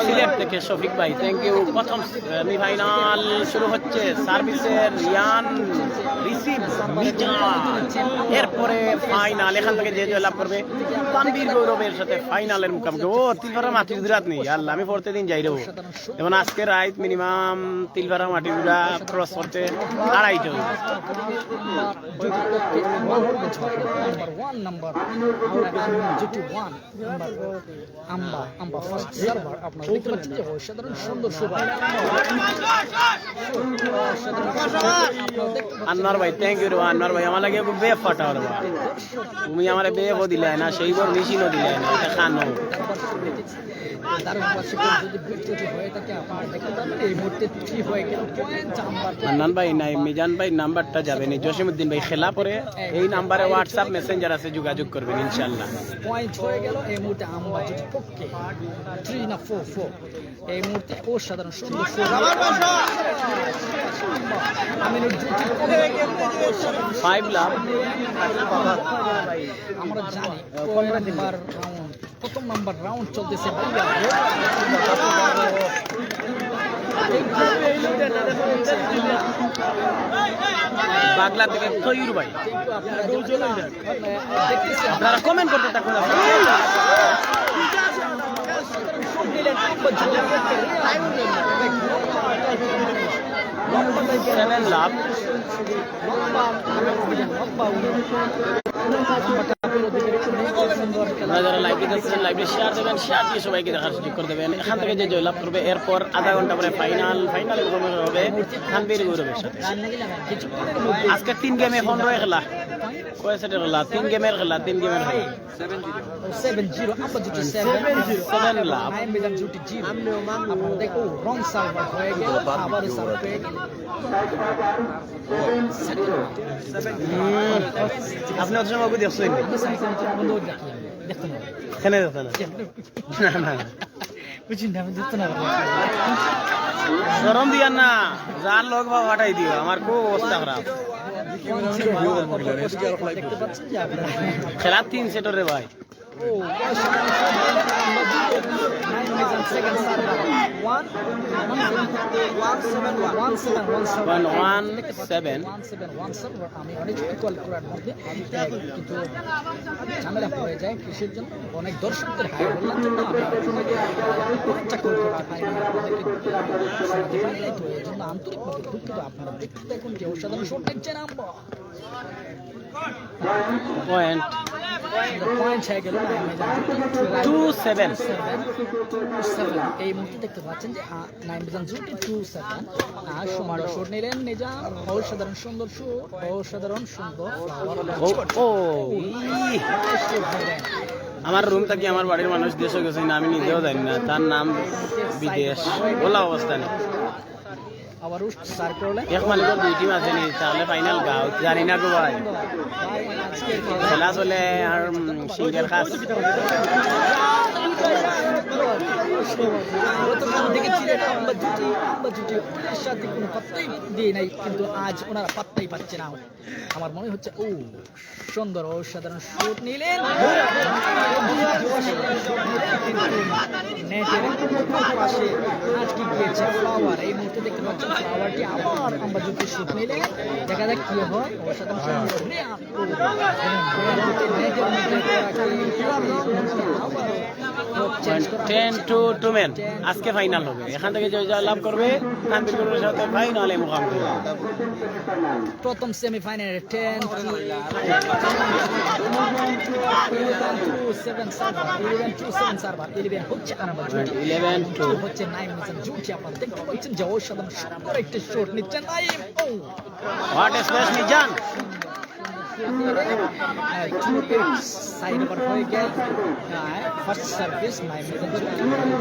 সিলেট থেকে শফিক ভাই, thank you. প্রথম সেমিফাইনাল শুরু হচ্ছে, সার্ভিসের রিয়ান রিসিভ এরপরে ফাইনাল। এখান থেকে যে জয়লাভ করবে তানভীর গৌরবের সাথে ফাইনালের মুখোমুখি। ও তিলভাড়া মাটির গুড়াত নেই, আল্লাহ আমি পড়তে দিন যাই রেবো। যেমন আজকে রাইত মিনিমাম তিলভাড়া মাটির গুড়া ক্রস করতে 2:30 আনোয়ার ভাই, থ্যাংক ইউ রে আনোয়ার ভাই। আমার লাগে বে ফাটা রে ভাই, তুমি আমারে বে দিলে না, সেইবার মেশিনও দিলে না, এটা খানো। আন্নান ভাই নাই, মিজান ভাই নাম্বারটা যাবে নি, জসিমউদ্দিন ভাই খেলা পরে এই নাম্বারে হোয়াটসঅ্যাপ মেসেঞ্জার আছে, যোগাযোগ করবেন ইনশাআল্লাহ। পয়েন্ট হয়ে গেল এই মুহূর্তে আম্বা যেটি পক্ষে 3 না 4 এই মুহূর্তে অসাধারণ সুন্দর ফাইভ লাভ। আমরা জানি প্রথম নাম্বার রাউন্ড চলতেছে বাংলা থেকে তৈর ভাই, আপনারা কমেন্ট করতে থাকুন। লাভ যারা লাইভ দিতেছেন লাইভে শেয়ার দেবেন, শেয়ার দিয়ে সবাইকে দেখার সুযোগ করে দেবেন। এখান থেকে যে জয়লাভ করবে এরপর আধা ঘন্টা পরে ফাইনালে হবে তানভীর গৌরবের সাথে। আজকে 3 গেমে 15 খেলা, কয় সেটের খেলা? 3 গেমের খেলা, 3 গেমের খেলা 7-0 আম্বা জুটি 7 লাভ। দেখো রং সার্ভার হয়ে গেল, আবার সার্ভার হয়ে গেল। আপনি অত সময় দেখছেন এখানে গরম দিয়ান না, যার লোক বা হাঁটাই দিও, আমার খুব অবস্থা খারাপ। খেলা 3 সেটর রে ভাই। ঝামেলা পড়ে যায় কৃষির জন্য, অনেক দর্শকদের হাই বললাম জন্য আন্তরিকভাবে দুঃখিত। আপনারা দেখতে দেখুন যে অসাধারণ শট দেখছেন আম্বা পয়েন্ট হয়ে গেল 2-7। এই মুহূর্তে দেখতে পাচ্ছেন যে 9-2-7 আর সুমার শট নিলেন নিজাম। অসাধারণ সুন্দর শট, অসাধারণ সুন্দর। আমার রুম থেকে আমার বাড়ির মানুষ দেশে গেছে না, আমি নিজেও জানি না, তার নাম বিদেশ, বলা অবস্থা নেই। আবার সার করলে এক মালিকের 2 টিম আছে নি, তাহলে ফাইনাল গাও জানি না গো ভাই। খেলা চলে আর সিঙ্গেল খাস সাথে কোনো পাত্তাই দিয়ে নাই, কিন্তু আজ ওনারা পাত্তাই পাচ্ছে না। আমার মনে হচ্ছে ও সুন্দর অসাধারণ শট নিলেন নেটের পাশে আটকে গিয়েছে ফ্লাওয়ার। এই মুহূর্তে দেখতে পাচ্ছেন ফ্লাওয়ারটি আবার আমরা যদি শুট নিলে দেখা যাক কি হয়। অসাধারণ সুন্দর 10-2 আজকে ফাইনাল হবে। এখান থেকে যে লাভ করবে তানভীর গৌরবের সাথে ফাইনালে মুখোমুখি। প্রথম সেমিফাইনালে 11-2 হচ্ছে 11-2 হচ্ছে নাইম জুটি। আপনারা দেখতে পাচ্ছেন যে অসাধারণ সুন্দর একটি শট নিচ্ছেন নাইম। হোয়াট এ স্পেস নিজান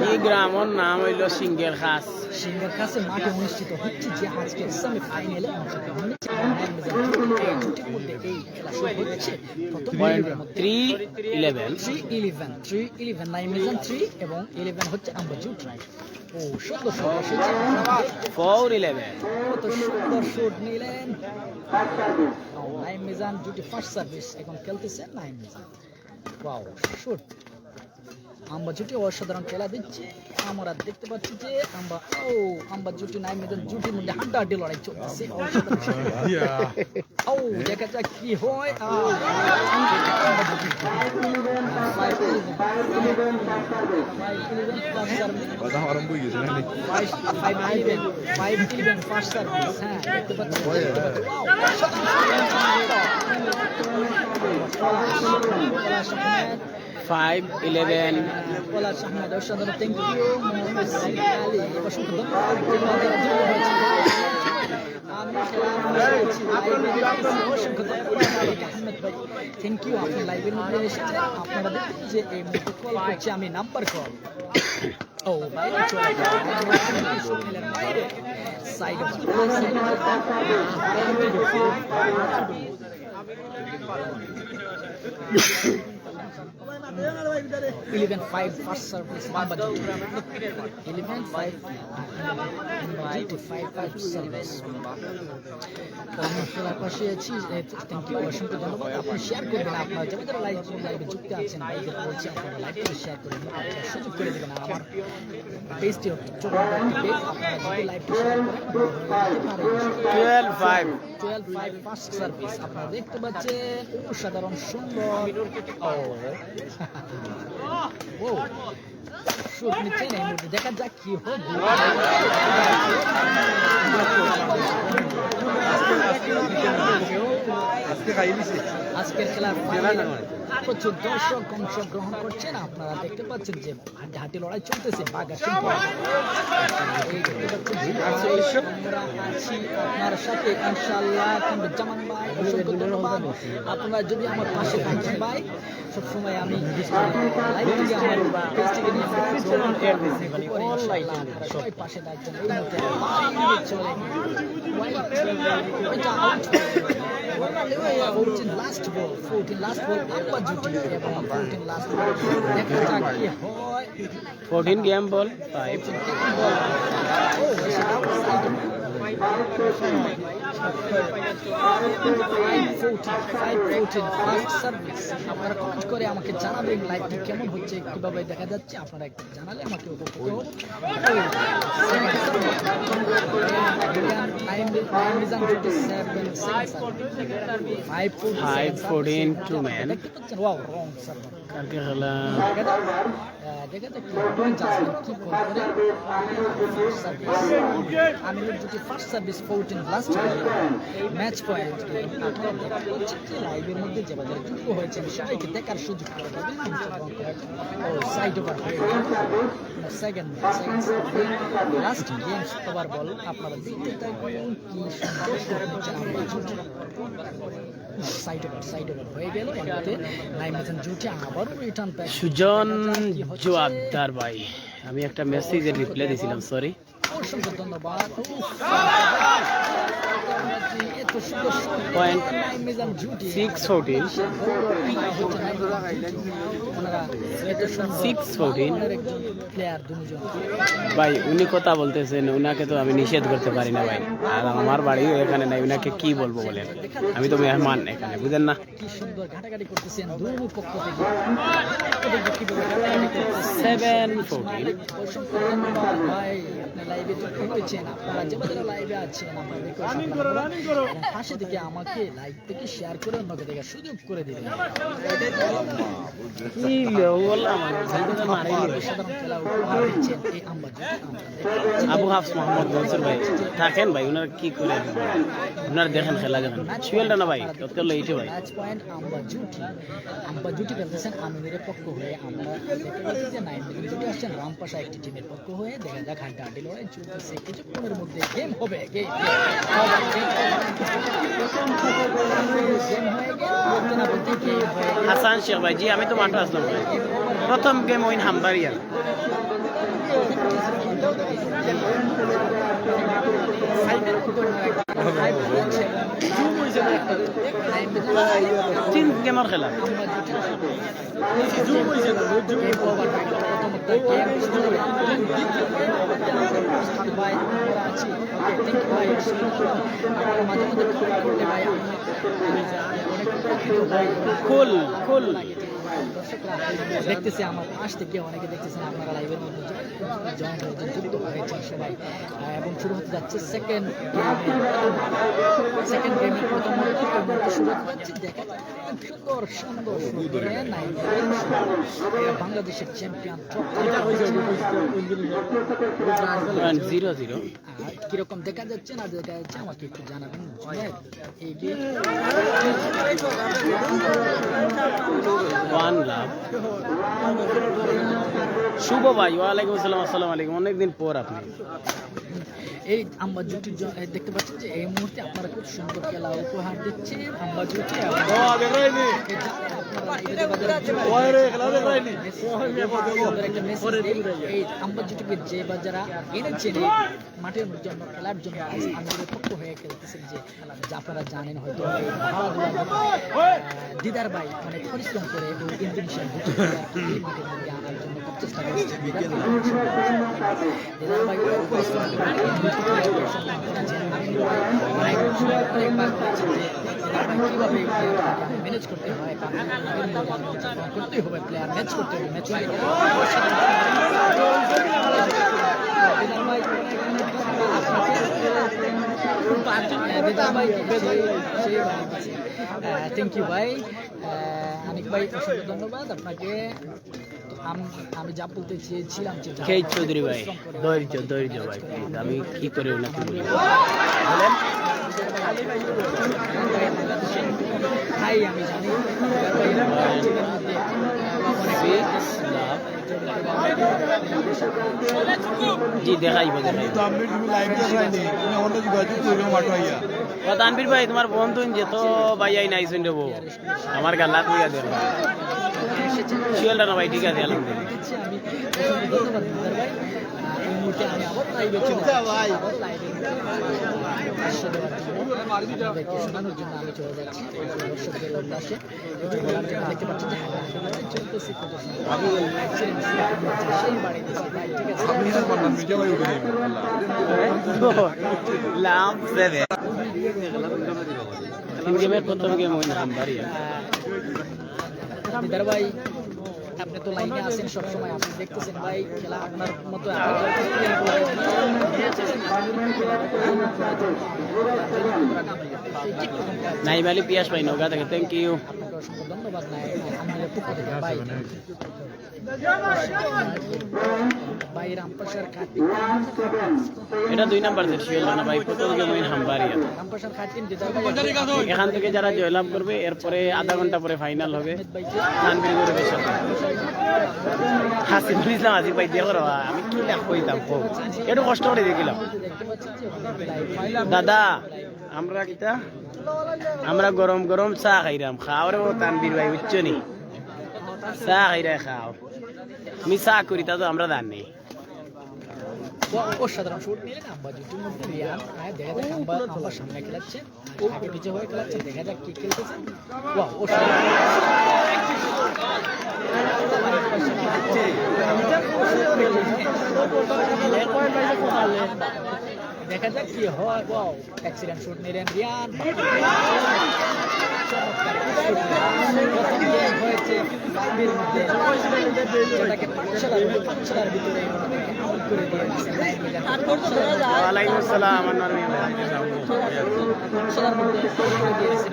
এই গ্রামের নাম হইল সিঙ্গের খাস। সিঙ্গের খাসে মাঠে অনুষ্ঠিত হচ্ছে যে আজকের সেমিফাইনালে অংশগ্রহণ হচ্ছে। এই খেলা শুরু হচ্ছে 3-11 নাইমেজান 3 এবং 11 হচ্ছে আম্বা জুটি। ও সুন্দর শট, 4-11 কত সুন্দর শট নিলেন নাইম মিজান জুটি। ফার্স্ট সার্ভিস এখন খেলতেছে নাইম মিজান। ওয়াও শট আম্বা জুটি অসাধারণ খেলা দিচ্ছে। আমরা দেখতে পাচ্ছি যে আম্বা জুটি নাই মেয়েদের জুটির মধ্যে হাড্ডাহাড্ডি লড়াই চলতেছে। দেখা যাক কি হয়। ফাইভ 11 পলাশ আহমেদ অসাধারণ, থ্যাংক ইউ। মোহাম্মদ সাইদ আলী অসংখ্য ধন্যবাদ। থ্যাংক ইউ, আপনি লাইভের মধ্যে এসেছেন। আপনারা দেখুন যে এই মুহূর্তে কল করছে আমি, নাম্বার কল। বাইরে চলে সাইড অফ 11-5 ফার্স্ট সার্ভিস আম্বা জুটি। 11-5 5 সার্ভিস। আমি খেলার পাশে আছি। থ্যাংক ইউ, অসংখ্য ধন্যবাদ। আপনি শেয়ার করবেন, আপনারা যারা লাইভে যুক্ত আছেন ভাইদের বলছি আপনারা লাইভটি শেয়ার করে সুযোগ করে দেবেন। আর আমার পেজটি ছোট একটি পেজ, আপনারা যদি লাইভটি শেয়ার করেন 12-5 ফার্স্ট সার্ভিস। আপনারা দেখতে পাচ্ছেন অসাধারণ সুন্দর শুট নিচ্ছেন এই মুহূর্তে। দেখা যাক কি হবে। আজকের খেলার প্রচুর দর্শক অংশগ্রহণ করছেন। আপনারা দেখতে পাচ্ছেন যে হাড্ডাহাড্ডি লড়াই চলতেছে। বাঘা সিং আমরা আছি আপনার সাথে ইনশাআল্লাহ। জামান ভাই অসংখ্য ধন্যবাদ। আপনারা যদি আমার পাশে থাকেন ভাই, সবসময় আমি লাইভ থেকে আমার পেজ থেকে নিয়ে সবাই পাশে থাকছেন। চলে লাস্ট বল 14 লাস্ট বল আম্বা জুটি এবং 14 লাস্ট বল। দেখা যাক কি হয়। 14 গেম বল 5 আপনারা কমেন্ট করে আমাকে জানাবেন লাইভটি কেমন হচ্ছে, কিভাবে দেখা যাচ্ছে। আপনারা একটু জানালে আমাকে উপকৃত হব। আমিনুর জুটি first service 14 last match point. লাইভের মধ্যে যে বাজারে যুক্ত হয়েছেন সবাইকে দেখার সুযোগ করে দেবেন। Side over second last game শুক্রবার বল। আপনারা দেখতে থাকুন কি সাইড ওভার হয়ে গেল। এর নাইমেশন জুটি আবারও রিটার্ন ব্যাক। সুজন জোয়াবদার ভাই, আমি একটা মেসেজের রিপ্লাই দিয়েছিলাম, সরি। অসংখ্য ধন্যবাদ। পয়েন্ট 6-14 ভাই। উনি কথা বলতেছেন, উনাকে তো আমি নিষেধ করতে পারি না ভাই। আর আমার বাড়ি এখানে নাই, উনাকে কি বলবো বলেন? আমি তো মেহমান এখানে, বুঝেন না? কি সুন্দর ঘাটাঘাটি করতেছেন দুই পক্ষ থেকে। 7-14 ভাই আপনি লাইভে যুক্ত হয়েছেন। আপনারা যারা লাইভে আছেন পাশে থেকে আমাকে লাইভ থেকে শেয়ার করে অন্যকে দেখার সুযোগ করে দিবেন। আবু হাফস মোহাম্মদ মনসুর ভাই থাকেন ভাই, উনার কি করে উনার দেখেন খেলা দেখেন সুয়েলটা না ভাই তৎকাল এইটে ভাই। ম্যাচ পয়েন্ট আম্বা জুটি খেলতেছেন আমিরের পক্ষ হয়ে। আমরা দেখতে পাচ্ছি যে 9 মিলিয়ন জুটি আসছেন রামপাশা একটি টিমের পক্ষ হয়ে। দেখা যাক হাড্ডাহাড্ডি লড়াই চলতেছে, কিছুক্ষণের মধ্যে গেম হবে। হাসান শেখ ভাই, জি আমি তো মাঠে আসলাম ভাই। প্রথম গেম উইন হামবাড়িয়া। তিন গেমের খেলা কুল কুল দর্শকরা দেখতেছে আমার পাশ থেকে অনেকে দেখতেছেন আপনারা লাইভের মধ্যে জয়েন হয়েছেন, যুক্ত হয়েছেন সবাই। এবং শুরু হতে যাচ্ছে সেকেন্ড গেমের প্রথম শুরু হতে যাচ্ছে। দেখা যাচ্ছে সুন্দর সুন্দর বাংলাদেশের চ্যাম্পিয়ন কিরকম দেখা যাচ্ছে না দেখা যাচ্ছে আমাকে একটু জানাবেন। শুভ ভাই, ওয়ালাইকুম আসসালাম। আসসালামু আলাইকুম, অনেকদিন পর আপনি। এই আম্বা জুটি দেখতে পাচ্ছেন যে এই মুহূর্তে আপনারা খুব সুন্দর খেলা উপহার দিচ্ছে আম্বা জুটি। এই আম্বা জুটিকে যে বা যারা এনেছেন মাঠের জন্য খেলার জন্য আমাদের পক্ষ হয়ে খেলতেছেন, যে আপনারা জানেন হয়তো দিদার ভাই অনেক পরিশ্রম করে ইন্দোনেশিয়ান এই মাঠের মধ্যে আনার জন্য খুব চেষ্টা করছেন। দিদার ভাই পরিশ্রম করে কিভাবে ম্যানেজ করতে হয়, করতেই হবে, প্লেয়ার ম্যাচ করতে হবে, ম্যাচ থ্যাংক ইউ ভাই, অনেক ভাই, অসংখ্য ধন্যবাদ আপনাকে। আমি যা বলতে চেয়েছিলাম যে চৌধুরী ভাই, ধৈর্য ভাই, প্লিজ। আমি কি করে ওনাকে বলেন? ভাই আমি জানি জি দেখাইব। তানভীর ভাই, তোমার বন্ধু যে তো ভাইয়াই নাই শুনতে বউ আমার গাল্লা তুই দেখ শিয়ালটা না ভাই, ঠিক আছে শোনানোর জন্য আমি চলে যাচ্ছি দর্শকদের উদ্দেশ্যে। দেখতে পাচ্ছি যে চলতেছে সেই বাড়ি প্রথম গেম ভাই, আপনি তো লাইনে আছেন সবসময়, আপনি দেখতেছেন ভাই খেলা আপনার মতো নাইম আলী পিয়াস ভাই নৌকা থেকে, থ্যাংক ইউ। আপনাকে অসংখ্য ধন্যবাদ। আমাদের পক্ষ থেকে ভাই ভাই রামপ্রসাদ খাটি, এটা 2 নাম্বার সেট শিয়াল না ভাই, প্রথম গেম হামবাড়িয়া রামপ্রসাদ খাটি। এখান থেকে যারা জয়লাভ করবে এরপরে আধা ঘন্টা পরে ফাইনাল হবে তানভীর গৌরবের সাথে। হাসিফুল ইসলাম আসিফ ভাই, দেখো আমি কি লাখ কইতাম, একটু কষ্ট করে দেখিলাম। দাদা আমরা গরম গরম চা খাইরাম, খাও রে তানভীর ভাই, বুঝছো নি? চা খাইরা খাও, আমি চা করি তা তো আমরা জানি। অসাধারণ শুট নিলেন আম্বা জুটির মধ্যে রিয়ান। দেখা যাক আম্বা সামনে খেলাচ্ছে, আগে পিছিয়ে হয়ে খেলাচ্ছে, দেখা যাক কি খেলতেছে। দেখা যাক কি হয়। অ্যাক্সিডেন্ট শুট নিলেন রিয়ান। হয়েছে যেটাকে পাঠশালার ভিতরে করে দিয়েছে। ওয়ালাইকুম আসসালাম। পাঠশালার মধ্যে করে দিয়েছে।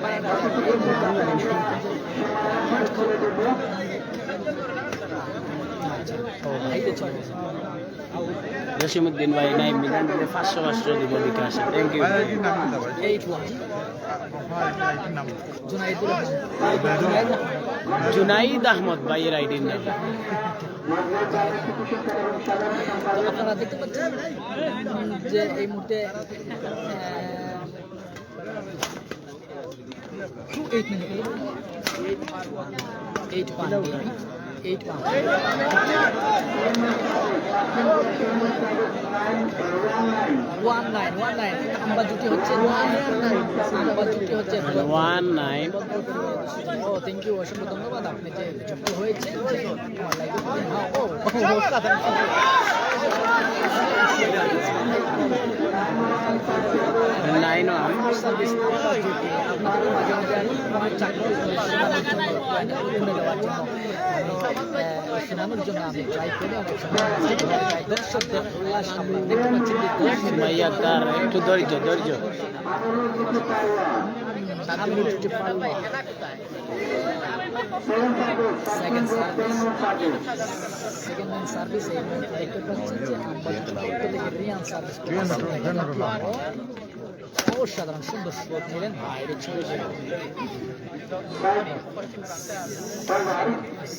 জসিমুদ্দিন ভাই নাই মিলান দিলে 500 দিব বিকাশ, থ্যাংক ইউ। জুনাইদ আহমদ ভাইয়ের আইডির নাম। আপনারা দেখতে পাচ্ছেন যে এই মুহূর্তে 19 আম্বা জুটি হচ্ছে 19। ও থ্যাংক ইউ, অসংখ্য ধন্যবাদ। আপনি যে যুক্ত হয়েছেন সার্ভিস আপনাদের মাঝে মাঝে অনেক চাকরি শোনানোর জন্য আমি ট্রাই করি অনেক সময় দর্শকদের উল্লাস আপনারা দেখতে পাচ্ছেন যে ভাইয়া তার একটু ধৈর্য সামনে উঠতে পারলো সেকেন্ড সার্ভিস এই মুহূর্তে দেখতে পাচ্ছেন যে আমরা থেকে রিয়ান সার্ভিস অসাধারণ সুন্দর শট নিলেন বাইরে ছড়ে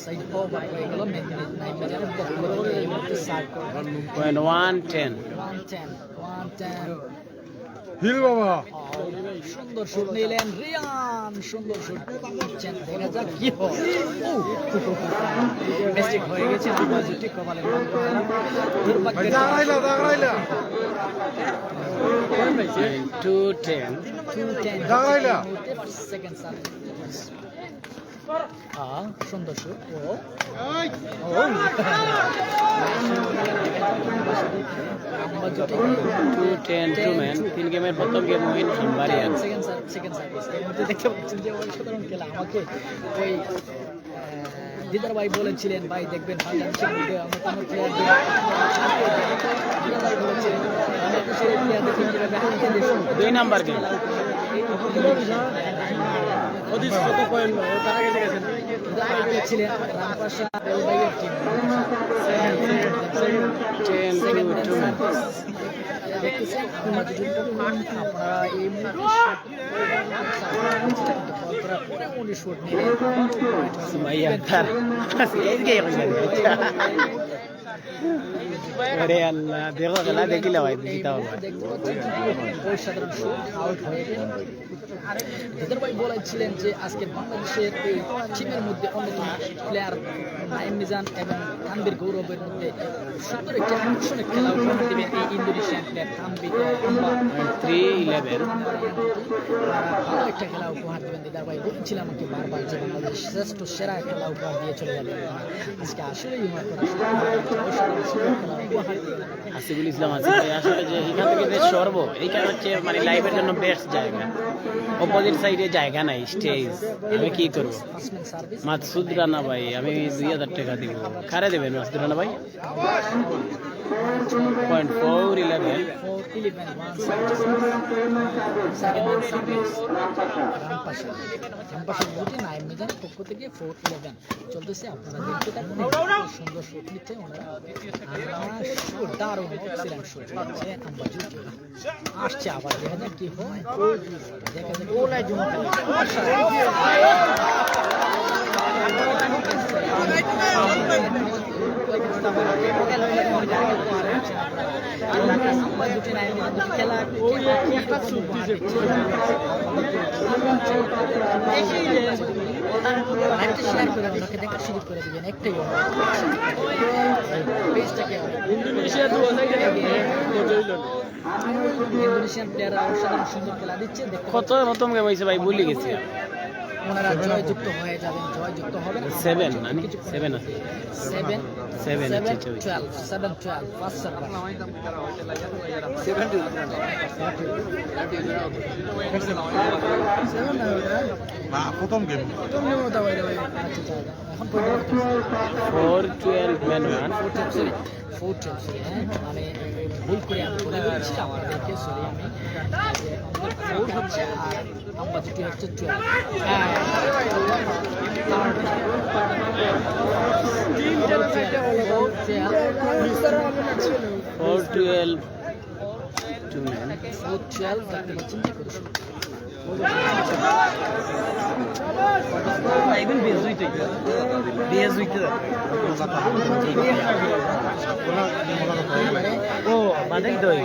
সাইড ওভার হয়ে গেল এই মুহূর্তে সার্ভ করবেন 110 হিল বাবা সুন্দর শুট নিলেন রিয়ান সুন্দর শুট নিচ্ছেন দেখা যাক কি হয় মিস্টেক হয়ে গেছে বাজুটি কপালের দুর্ভাগ্য দাঁড়াইলা 210 দাঁড়াইলা সেকেন্ড সার্ভিস সুন্দর শুট আমরা যেটা 210 টু ম্যান 3 গেমের প্রথম গেম উইন হাম্বারিয়ান সেকেন্ড সার্ভিস এর মধ্যে দেখতে পাচ্ছেন যে অসাধারণ খেলা আমাকে ওই দিদার ভাই বলেছিলেন ভাই দেখবেন বাংলাদেশের মধ্যে অন্যতম প্লেয়ার 2 নাম্বার গেম ছিলেন রামপাশা রেলবাইয়ের টিম 10 টু ম্যান দেখতেছেন আপনারা এই মুহূর্তে শট নিলেন ভাইয়া তার এই গেম अरे अल्लाह देखो गला देखिला भाई जीता होगा অসাধারণ শট আউট হয়ে গেল দিদার ভাই বলেছিলেন যে আজকে বাংলাদেশের এই টিমের মধ্যে অন্যতম প্লেয়ার নাইম মিজান এবং তানভীর গৌরবের মধ্যে সুন্দর একটি আকর্ষণীয় খেলা উপহার দেবেন এই ইন্দোনেশিয়ান প্লেয়ার তানভীর 311 ভালো একটা খেলা উপহার দেবেন দিদার ভাই বলেছিলাম আমাকে বারবার যে বাংলাদেশ শ্রেষ্ঠ সেরা খেলা উপহার দিয়ে চলে যাবে আজকে আসলেই আসিফুল ইসলাম আসিফ ভাই আসলে যে এখান থেকে বেশ সর্ব এইখানে হচ্ছে মানে লাইভের জন্য বেস্ট জায়গা অপোজিট সাইডে জায়গা নাই স্টেজ আমি কি করব মাসুদ রানা ভাই আমি 2000 টাকা দিব কারে দেবেন মাসুদ রানা ভাই 411 চলতেছে আপনারা দেখতে থাকুন সুন্দর শুট নিচ্ছে ওনারা দারুণ এক্সিলেন্ট শুট নিচ্ছে আসছে আবার দেখা যাক কি হয় দেখা যাক ওলাই জমা খেলা শেয়ার করে আপনাকে দেখা শুরু করে দিবেন একটাই ইন্দোনেশিয়ান প্লেয়াররা অসাধারণ সুন্দর খেলা দিচ্ছে কত প্রথম গেম হয়েছে ভাই ভুলে গেছি ওনারা জয়যুক্ত হয়ে যাবেন জয়যুক্ত হবেন 7 না 7 আছে 7 12 ফার্স্ট সার্ভার প্রথম গেম এখন 412 ম্যান 412 মানে ভুল করে আমি বলে দিচ্ছি আপনাদেরকে সরি আমি ফোর হচ্ছে আর নাম্বার দুটি হচ্ছে 412 টু ম্যান 412 দেখতে পাচ্ছেন কি করে আইবেন বেজ হইতে ও বাদেই দই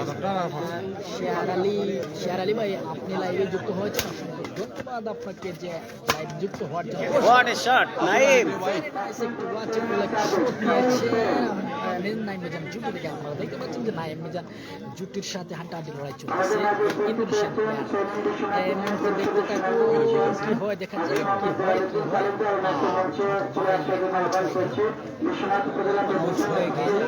শেয়ার আলী ভাই আপনি লাইভে যুক্ত হয়েছেন অসংখ্য ধন্যবাদ আপনাকে যে লাইভ যুক্ত হওয়ার জন্য what a shot Naim Naim Mizan জুটি থেকে আপনারা দেখতে পাচ্ছেন যে নাইম মিজান জুটির সাথে হাঁটাহাঁটি লড়াই চলছে ইন্দোনেশিয়ান প্লেয়ার এই মুহূর্তে দেখতে থাকবো কি হয় দেখা যায় কি হয় আউট হয়ে গেলে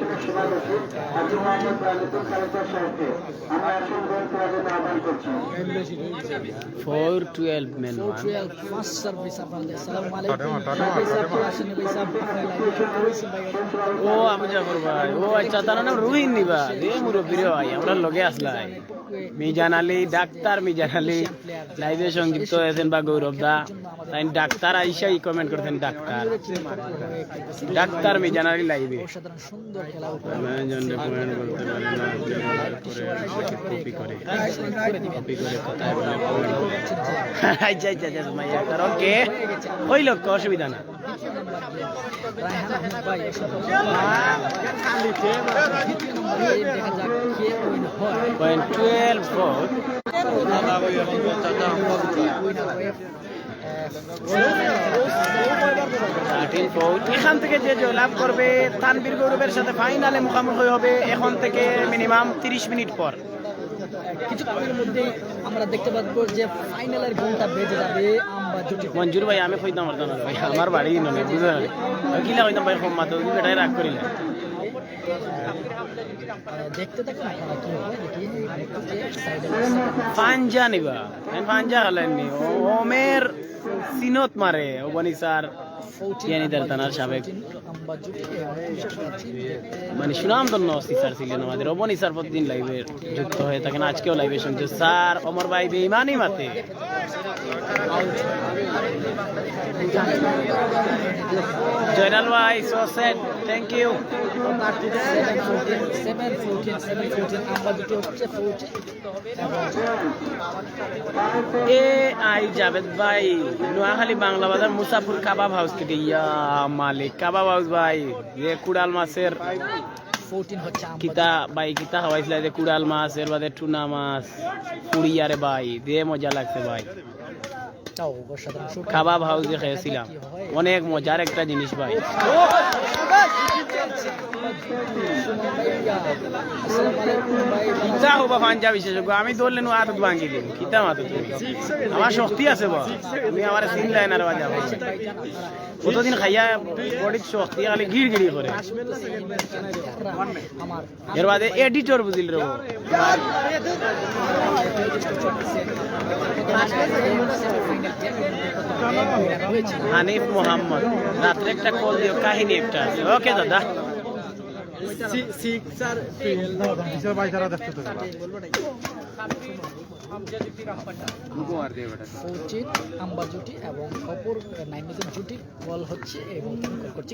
4-12 men one. 4-12 ফার্স্ট সার্ভিস আপনাদের আসসালামু আলাইকুম টাটা, ভাই সাহেব আসেন ভাই সাহেব আপনার লাইভে করেছেন ভাই ও আবু জাফর ভাই ও আচ্ছা তার নাম রুহিন নিবা রে মুরব্বীর ভাই আমরা লগে আসলাই মিজান আলী ডাক্তার মিজান আলী লাইভে সংযুক্ত হয়েছেন বা গৌরব দা তাই ডাক্তার আইসাই কমেন্ট করতেন ডাক্তার ডাক্তার মিজান আলী লাইভে অসাধারণ সুন্দর খেলা জন্য কমেন্ট করতে পারে না কপি করে কপি করে কোথায় বলে আচ্ছা আচ্ছা আচ্ছা মাইয়া কর ওকে ওই লোক অসুবিধা না রায়হান আহমেদ ভাই দেখা যাক কে উইন হয় পয়েন্ট 12 ফোর এখান থেকে যে জয়লাভ করবে তানবীর গৌরবের সাথে ফাইনালে মুখোমুখি হবে এখন থেকে মিনিমাম 30 মিনিট পর। কিছুক্ষণের মধ্যেই আমরা দেখতে পাবো যে ফাইনালের ঘন্টা বেজে যাবে আমরা জুটি মঞ্জুর ভাই আমি কইতাম পারতাম না ভাই আমার বাড়ি নয় বুঝলেন কিলা কইতাম ভাই কম মাত্র তুমি বেটাই রাগ করিলে দেখতে থাকুন আপনারা কি হয় দেখি সাইডে পাঞ্জা নিবা পাঞ্জা হলেননি ওমের সিনত মারে ও বনি স্যার ইয়ানি দারতানার সাবেক আমরা জুটি মানে সুনাম ধন্য স্যার ছিলেন আমাদের অবনী স্যার প্রতিদিন লাইভে যুক্ত হয়ে থাকেন আজকেও লাইভে শুনছে স্যার অমর ভাই বেঈমানি মাতে জয়নাল ভাই সো সেট থ্যাংক ইউ 7-14 আমরা জুটি হচ্ছে 14 এ আই জাভেদ ভাই নোয়াখালী বাংলা বাজার মুসাফুর কাবাব হাউস থেকে ইয়া মালিক কাবাব হাউস ভাই যে কুড়াল মাছের 14 হচ্ছে কিতা ভাই কিতা খাওয়াইছিল যে কুড়াল মাছ এর বাদে টুনা মাছ পুরিয়ারে ভাই দিয়ে মজা লাগছে ভাই তাও অসাধারণ শুট কাবাব হাউসে খেয়েছিলাম অনেক মজার একটা জিনিস ভাই কিতা হবা পাঞ্জাব বিশেষজ্ঞ আমি ধরলে নো হাত ভাঙি দিন কিতা মাতো তুমি আমার শক্তি আছে বা তুমি আমার সিন লাইনার বাজা কতদিন খাইয়া বডির শক্তি খালি গিড় গিড়ি করে আমার এর বাদে এডিটর বুঝিল রে হানিফ মোহাম্মদ রাত্রে একটা কল দিও কাহিনী একটা আছে ওকে দাদা কিসের ভাই তারা দেখতে তো 14 আম্বা জুটি এবং অপর 9 জুটি বল হচ্ছে এবং করছে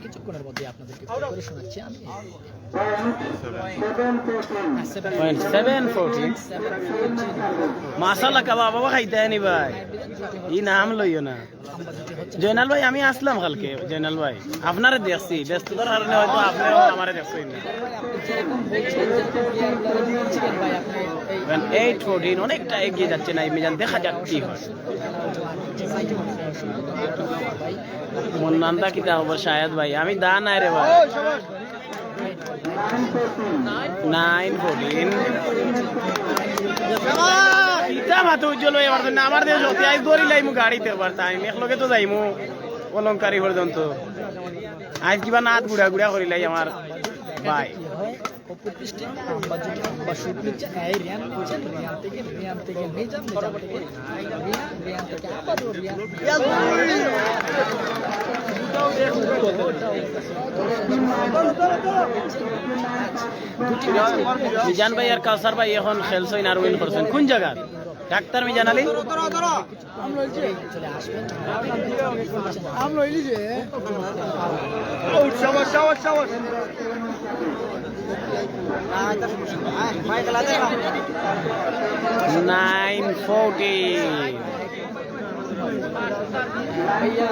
কিছুক্ষণের মধ্যে আপনাদেরকে করে শোনাচ্ছি আমি 7-14 মাশাআল্লাহ কাবাব বাবা খাইতে নি ভাই ই নাম লইও না জয়নাল ভাই আমি আসলাম কালকে জয়নাল ভাই আপনারে দেখছি ব্যস্ততার কারণে হয়তো আপনিও আমারে দেখছেন না 8-14 অনেকটা এগিয়ে যাচ্ছে না মিজান দেখা যাক কি হয় মন্নান্দা কিতা হবে শায়দ ভাই আমি দা নাই রে ভাই 9-14 কিতা মাতো উজ্জ্বল এবার তো না আমার দেশ হতে আই দড়ি লাইমু গাড়িতে এবার তাই একলগে তো যাইমু অলংকারী পর্যন্ত আজ কিবা নাত গুড়া গুড়া করিলাই আমার ভাই প্রতিষ্ঠিত আম্বা জুটি আম্বা শুট নিচ্ছে এই রিয়ান নিচ্ছে রিয়ান থেকে নিজাম থেকে রিয়ান থেকে আবারও রিয়ান মিজান ভাই আর কাউসার ভাই এখন খেলছেন আর উইন করছেন কোন জায়গা ডাক্তার মিজান আলী আমরা হইলি যে 9-14 ভাইয়া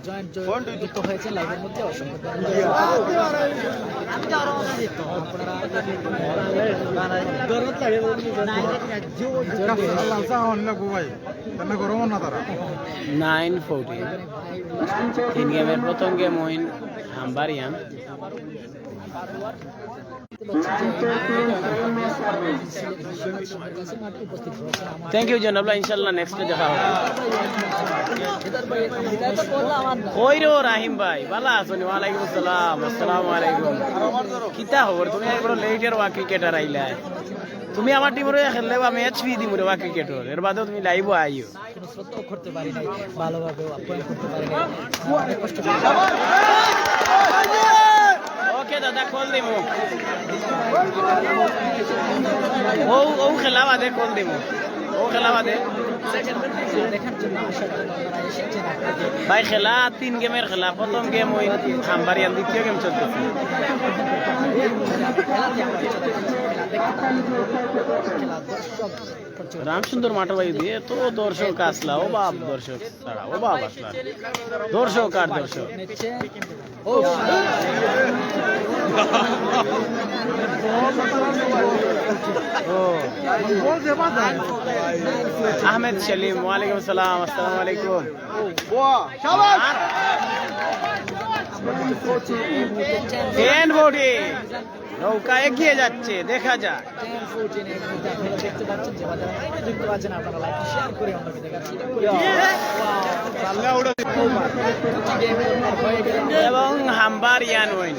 জয়েন্ট যুক্ত হয়েছে লাইভের মধ্যে অসংখ্য গরম না তারা 9-14 তিন গেমের প্রথম গেম হইন হাম্বারিয়ান থ্যাংক ইউ জনাবলা, ইনশাল্লাহ নেক্সটে দেখা হবে। কই রো রাহিম ভাই, ভালো আছো নি? ওয়ালাইকুম আসসালাম, আসসালামু আলাইকুম। কিতা খবর? তুমি একবার লেটের ওয়া ক্রিকেটার আইলা, তুমি আমার টিমের খেললে বা ম্যাচ ফি দিমু রে ওয়া ক্রিকেটর, এর বাদেও তুমি লাইভ আইও। কোনো শ্রদ্ধা করতে পারি নাই, ভালোভাবে আপ্যায়ন করতে পারি নাই, অনেক কষ্ট করে। ওকে দাদা, কল দিমু। ও ও খেলা বাদে কল দিমু, ও খেলা বাদে। দেখার জন্য আসার জন্য আপনারা এসেছেন। আপনাকে ভাই খেলা 3 গেমের খেলা, প্রথম গেম ওই খাম্বারিয়ান, দ্বিতীয় গেম চলতেছে। রামসুন্দর মাঠে ভাই দিয়ে তো দর্শক আসলা, ও বাপ দর্শক ছাড়া, ও বাপ আসলা দর্শক আর দর্শক। ও আহমেদ সেলিম, ওয়ালাইকুম আসসালাম, আসসালামু আলাইকুম। টেন বোর্ডে নৌকা এগিয়ে যাচ্ছে, দেখা যাক। দেখতে পাচ্ছেন যে বাজারে যুক্ত আছেন, আপনারা লাইক শেয়ার করে আমাকে দেখাচ্ছি। এবং হাম্বার ইয়ান ওইন